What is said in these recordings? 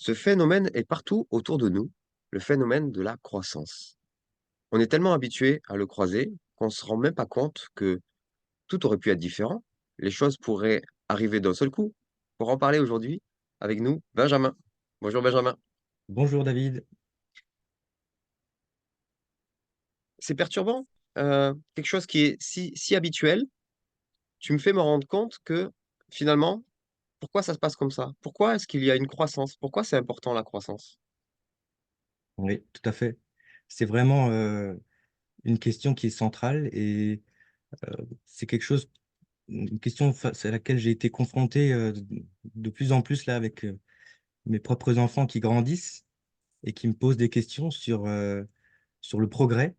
Ce phénomène est partout autour de nous, le phénomène de la croissance. On est tellement habitué à le croiser qu'on ne se rend même pas compte que tout aurait pu être différent. Les choses pourraient arriver d'un seul coup. Pour en parler aujourd'hui, avec nous, Benjamin. Bonjour Benjamin. Bonjour David. C'est perturbant, quelque chose qui est si habituel, tu me fais me rendre compte que finalement, pourquoi ça se passe comme ça? Pourquoi est-ce qu'il y a une croissance? Pourquoi c'est important la croissance? Oui, tout à fait. C'est vraiment une question qui est centrale et c'est quelque chose, une question face à laquelle j'ai été confronté de plus en plus là avec mes propres enfants qui grandissent et qui me posent des questions sur le progrès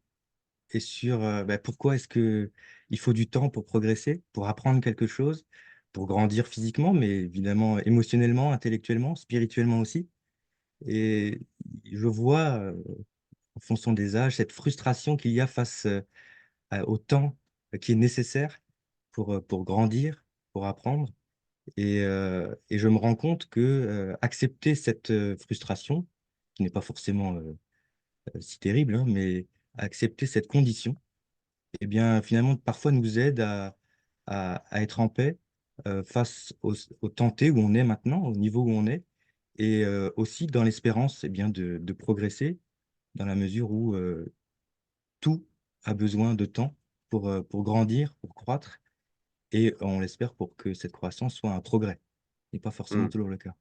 et sur pourquoi est-ce que il faut du temps pour progresser, pour apprendre quelque chose, pour grandir physiquement, mais évidemment émotionnellement, intellectuellement, spirituellement aussi. Et je vois en fonction des âges, cette frustration qu'il y a face au temps qui est nécessaire pour grandir, pour apprendre. Et je me rends compte que accepter cette frustration, qui n'est pas forcément si terrible, hein, mais accepter cette condition, eh bien, finalement, parfois nous aide à être en paix face au temps T où on est maintenant, au niveau où on est, et aussi dans l'espérance eh bien, de progresser dans la mesure où tout a besoin de temps pour grandir, pour croître, et on l'espère pour que cette croissance soit un progrès, et pas forcément Mmh. toujours le cas.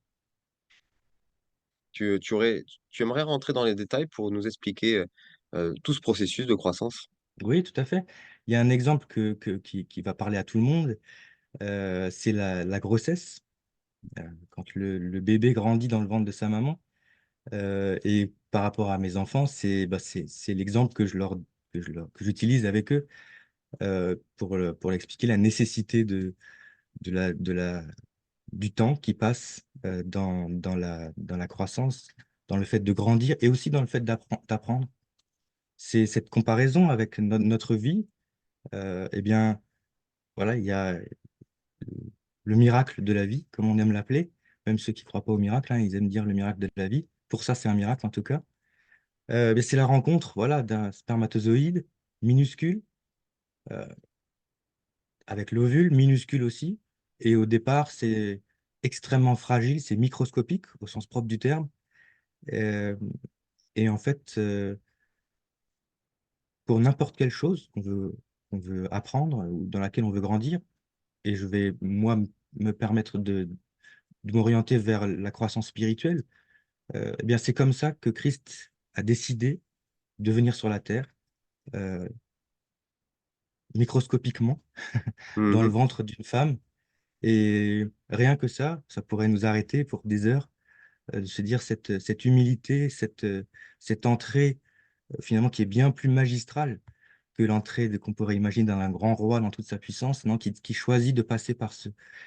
Tu aimerais rentrer dans les détails pour nous expliquer, tout ce processus de croissance? Oui, tout à fait. Il y a un exemple qui va parler à tout le monde, c'est la grossesse. Quand le bébé grandit dans le ventre de sa maman, et par rapport à mes enfants, c'est l'exemple que j'utilise avec eux pour l'expliquer la nécessité de la du temps qui passe dans la croissance, dans le fait de grandir et aussi dans le fait d'apprendre. C'est cette comparaison avec notre vie. Eh bien, voilà, il y a le miracle de la vie, comme on aime l'appeler. Même ceux qui ne croient pas au miracle, hein, ils aiment dire le miracle de la vie. Pour ça, c'est un miracle en tout cas. Mais c'est la rencontre, voilà, d'un spermatozoïde minuscule euh, avec l'ovule minuscule aussi. Et au départ, c'est extrêmement fragile, c'est microscopique au sens propre du terme. Euh, et en fait, pour n'importe quelle chose qu'on veut apprendre ou dans laquelle on veut grandir, et je vais, moi, me permettre de m'orienter vers la croissance spirituelle, eh bien, c'est comme ça que Christ a décidé de venir sur la terre, euh, microscopiquement, dans le Mmh. ventre d'une femme. Et rien que ça pourrait nous arrêter pour des heures, de se dire cette humilité, cette entrée finalement qui est bien plus magistrale que qu'on pourrait imaginer dans un grand roi dans toute sa puissance, non, qui choisit de passer par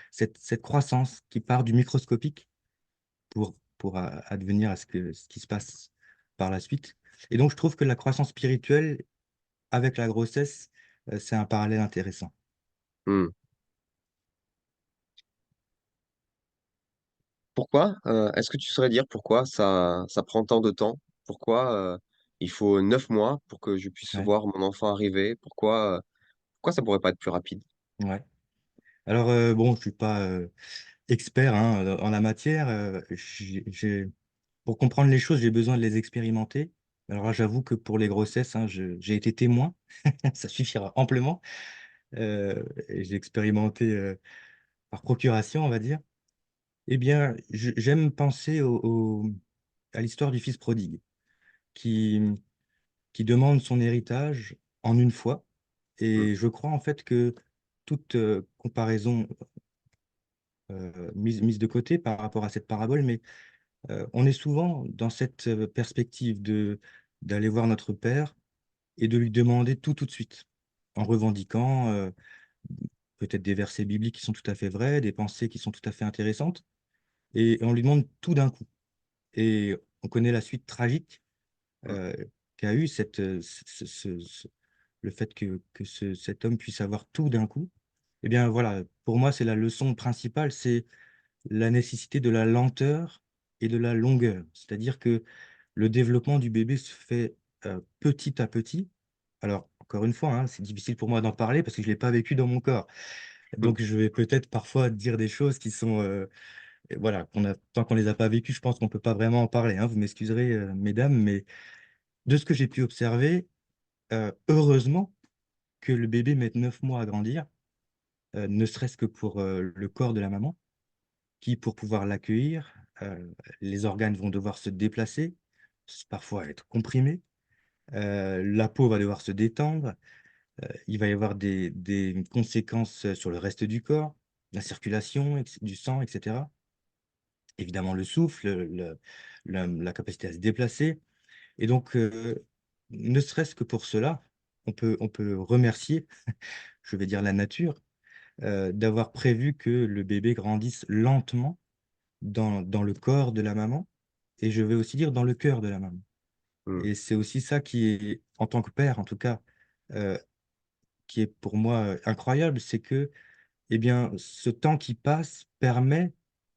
cette croissance qui part du microscopique pour advenir à ce qui se passe par la suite. Et donc, je trouve que la croissance spirituelle avec la grossesse, c'est un parallèle intéressant. Mmh. Pourquoi? Est-ce que tu saurais dire pourquoi ça prend tant de temps? Pourquoi, il faut 9 mois pour que je puisse Ouais, voir mon enfant arriver? Pourquoi ça pourrait pas être plus rapide? ouais. Alors, bon, je suis pas expert hein, en la matière. Pour comprendre les choses, j'ai besoin de les expérimenter. Alors là, j'avoue que pour les grossesses, hein, j'ai été témoin, ça suffira amplement. Et j'ai expérimenté par procuration, on va dire. Eh bien, j'aime penser à l'histoire du fils prodigue, qui, qui demande son héritage en une fois. Mmh. Et je crois en fait que toute comparaison mise de côté par rapport à cette parabole, mais on est souvent dans cette perspective d'aller voir notre Père et de lui demander tout de suite, en revendiquant peut-être des versets bibliques qui sont tout à fait vrais, des pensées qui sont tout à fait intéressantes, et on lui demande tout d'un coup. Et on connaît la suite tragique Mmh. euh, qu'a eu le fait cet homme puisse avoir tout d'un coup. Eh bien voilà, pour moi, c'est la leçon principale, c'est la nécessité de la lenteur et de la longueur. C'est-à-dire que le développement du bébé se fait petit à petit. Alors, encore une fois, hein, c'est difficile pour moi d'en parler parce que je ne l'ai pas vécu dans mon corps. Mmh, Donc, je vais peut-être parfois dire des choses qui sont, voilà, tant qu'on ne les a pas vécues, je pense qu'on ne peut pas vraiment en parler, hein. Vous m'excuserez, mesdames, mais de ce que j'ai pu observer, heureusement que le bébé mette 9 mois à grandir, ne serait-ce que pour le corps de la maman, qui, pour pouvoir l'accueillir, les organes vont devoir se déplacer, parfois être comprimés, la peau va devoir se détendre, il va y avoir des conséquences sur le reste du corps, la circulation du sang, etc. Évidemment, le souffle, la capacité à se déplacer. Et donc, ne serait-ce que pour cela, on peut remercier, je vais dire la nature, d'avoir prévu que le bébé grandisse lentement dans le corps de la maman, et je vais aussi dire dans le cœur de la maman. mmh, Et c'est aussi ça qui est, en tant que père en tout cas, euh, qui est pour moi incroyable, c'est que eh bien, ce temps qui passe permet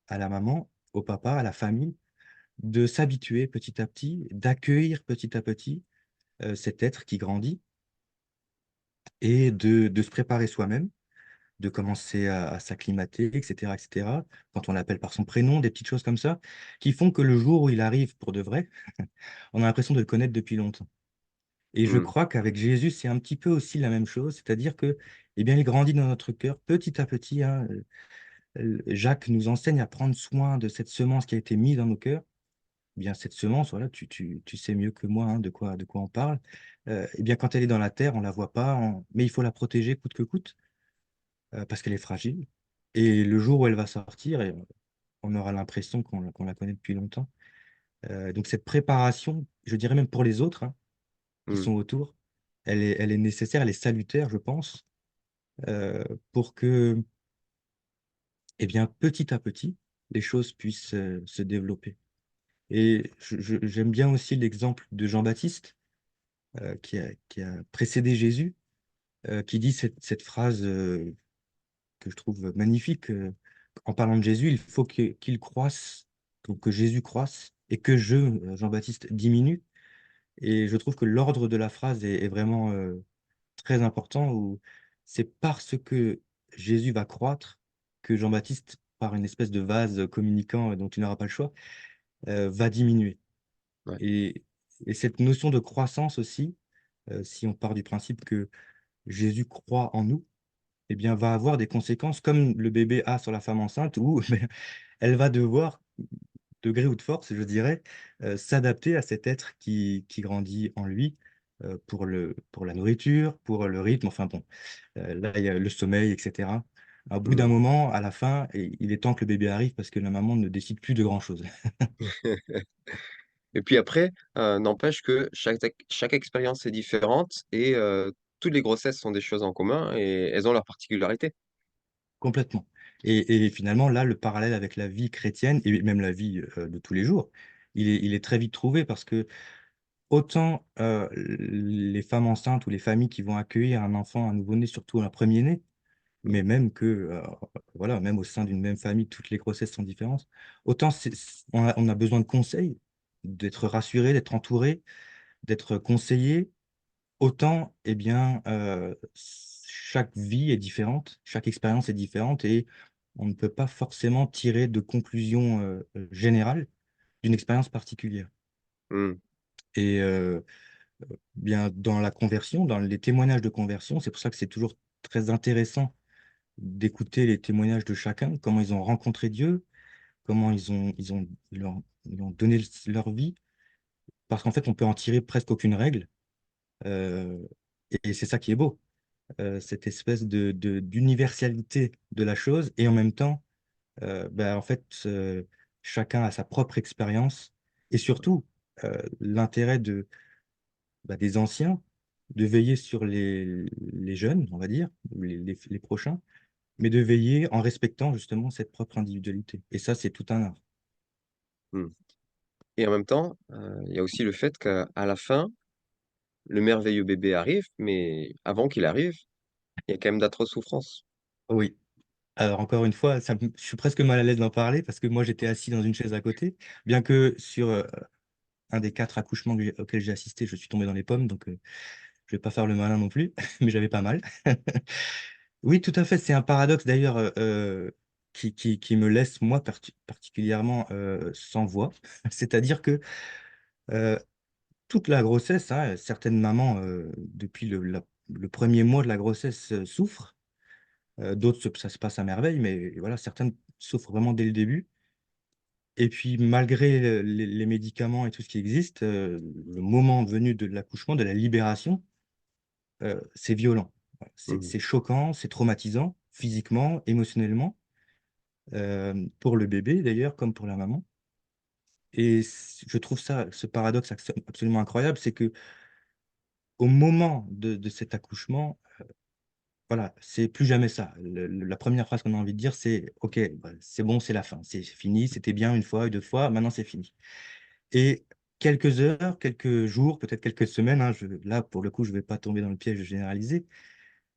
à la maman, au papa, à la famille, de s'habituer petit à petit, d'accueillir petit à petit cet être qui grandit et de se préparer soi-même, de commencer à s'acclimater, etc., etc. Quand on l'appelle par son prénom, des petites choses comme ça, qui font que le jour où il arrive pour de vrai, on a l'impression de le connaître depuis longtemps. Et je mmh, crois qu'avec Jésus, c'est un petit peu aussi la même chose, c'est-à-dire que, eh bien, il grandit dans notre cœur petit à petit, hein. Jacques nous enseigne à prendre soin de cette semence qui a été mise dans nos cœurs. Eh bien, cette semence, voilà, tu sais mieux que moi, hein, de quoi on parle. Eh bien, quand elle est dans la terre, on la voit pas, mais il faut la protéger coûte que coûte, parce qu'elle est fragile. Et le jour où elle va sortir, on aura l'impression qu'on la connaît depuis longtemps. Donc cette préparation, je dirais même pour les autres, hein, qui mmh, sont autour, elle est nécessaire, elle est salutaire, je pense, euh, pour que, eh bien, petit à petit, les choses puissent se développer. Et j'aime bien aussi l'exemple de Jean-Baptiste, qui a précédé Jésus, qui dit cette phrase que je trouve magnifique. En parlant de Jésus, il faut qu'il croisse, donc que Jésus croisse, et que Jean-Baptiste, diminue. Et je trouve que l'ordre de la phrase est vraiment très important, où c'est parce que Jésus va croître que Jean-Baptiste, par une espèce de vase communicant dont il n'aura pas le choix, va diminuer. ouais, Et, et cette notion de croissance aussi, si on part du principe que Jésus croit en nous, eh bien, va avoir des conséquences comme le bébé a sur la femme enceinte, où elle va devoir, de gré ou de force, je dirais, s'adapter à cet être qui grandit en lui, pour la nourriture, pour le rythme, enfin bon, là, il y a le sommeil, etc. Au bout d'un mmh. moment, à la fin, il est temps que le bébé arrive parce que la maman ne décide plus de grand-chose. Et puis après, n'empêche que chaque expérience est différente et toutes les grossesses sont des choses en commun et elles ont leurs particularités. Complètement. Et finalement, là, le parallèle avec la vie chrétienne et même la vie de tous les jours, il est très vite trouvé parce que autant les femmes enceintes ou les familles qui vont accueillir un enfant, un nouveau-né, surtout un premier-né, Mmh, mais même que, voilà, même au sein d'une même famille, toutes les grossesses sont différentes, autant on a besoin de conseils, d'être rassuré, d'être entouré, d'être conseillé. Autant, eh bien, chaque vie est différente, chaque expérience est différente et on ne peut pas forcément tirer de conclusions générales d'une expérience particulière. mmh, Et bien, dans la conversion, dans les témoignages de conversion, c'est pour ça que c'est toujours très intéressant d'écouter les témoignages de chacun, comment ils ont rencontré Dieu, comment ils ont donné leur vie, parce qu'en fait, on peut en tirer presque aucune règle, euh, et c'est ça qui est beau. Cette espèce d'universalité de la chose et en même temps, en fait, chacun a sa propre expérience et surtout l'intérêt des anciens de veiller sur les jeunes, on va dire, ou les prochains, mais de veiller en respectant justement cette propre individualité. Et ça, c'est tout un art. mmh. Et en même temps, il y a aussi le fait qu'à la fin, le merveilleux bébé arrive, mais avant qu'il arrive, il y a quand même d'atroces souffrances. Oui, Alors encore une fois, je suis presque mal à l'aise d'en parler parce que moi j'étais assis dans une chaise à côté, bien que sur un des 4 accouchements auxquels j'ai assisté, je suis tombé dans les pommes, donc je vais pas faire le malin non plus, mais j'avais pas mal. Oui, tout à fait, c'est un paradoxe d'ailleurs qui me laisse moi particulièrement sans voix. C'est-à-dire que euh, toute la grossesse, hein, certaines mamans, depuis le premier mois de la grossesse, souffrent. D'autres, ça se passe à merveille, mais voilà, certaines souffrent vraiment dès le début. Et puis, malgré les médicaments et tout ce qui existe, le moment venu de l'accouchement, de la libération, c'est violent. Voilà, Mmh. c'est choquant, c'est traumatisant, physiquement, émotionnellement, pour le bébé d'ailleurs, comme pour la maman. Et je trouve ça, ce paradoxe absolument incroyable, c'est que au moment de cet accouchement, voilà, c'est plus jamais ça. La première phrase qu'on a envie de dire, c'est OK, bah, c'est bon, c'est la fin, c'est fini, c'était bien une fois, 2 fois, maintenant c'est fini. Et quelques heures, quelques jours, peut-être quelques semaines, hein, là, pour le coup, je ne vais pas tomber dans le piège de généraliser,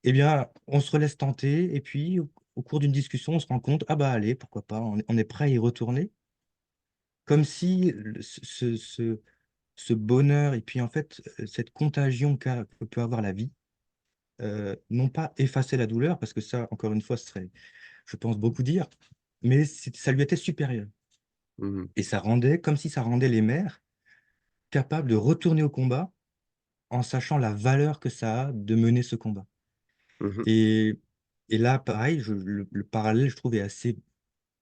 eh bien, on se laisse tenter, et puis, au cours d'une discussion, on se rend compte, ah bah allez, pourquoi pas, on est prêt à y retourner, comme si ce bonheur, et puis en fait, cette contagion que peut avoir la vie, non pas effacer la douleur, parce que ça, encore une fois, ce serait, je pense, beaucoup dire, mais ça lui était supérieur. Mmh. Et ça rendait, comme si ça rendait les mères capables de retourner au combat en sachant la valeur que ça a de mener ce combat. Mmh. Et, et là, pareil, le parallèle, je trouve, est assez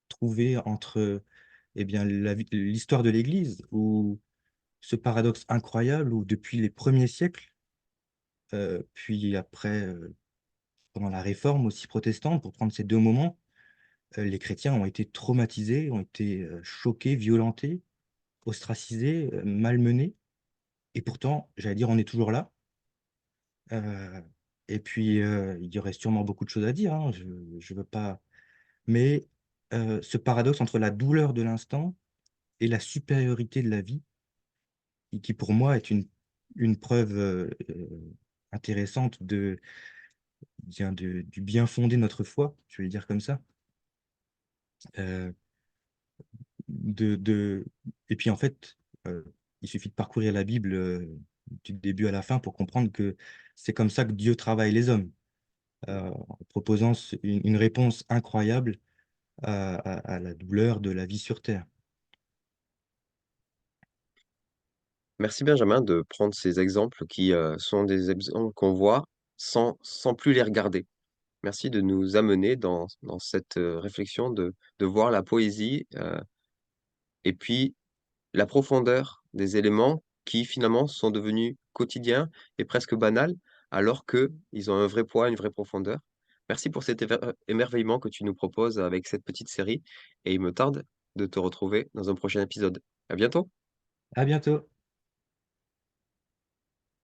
trouvé entre eh bien, l'histoire de l'Église, où ce paradoxe incroyable, où depuis les premiers siècles, puis après, pendant la Réforme aussi protestante, pour prendre ces 2 moments, les chrétiens ont été traumatisés, ont été choqués, violentés, ostracisés, malmenés. Et pourtant, j'allais dire, on est toujours là. Heu et puis, il y aurait sûrement beaucoup de choses à dire, hein, je veux pas mais ce paradoxe entre la douleur de l'instant et la supériorité de la vie, et qui pour moi est une preuve, intéressante du bien fondé de notre foi, je vais le dire comme ça. Heu, de et puis en fait, il suffit de parcourir la Bible, du début à la fin pour comprendre que c'est comme ça que Dieu travaille les hommes. En proposant une réponse incroyable à la douleur de la vie sur terre. Merci Benjamin de prendre ces exemples qui, sont des exemples qu'on voit sans plus les regarder. Merci de nous amener dans cette, réflexion de voir la poésie, et puis la profondeur des éléments qui finalement sont devenus quotidiens et presque banals, alors qu'ils ont un vrai poids, une vraie profondeur. Merci pour cet émerveillement que tu nous proposes avec cette petite série et il me tarde de te retrouver dans un prochain épisode. À bientôt. À bientôt.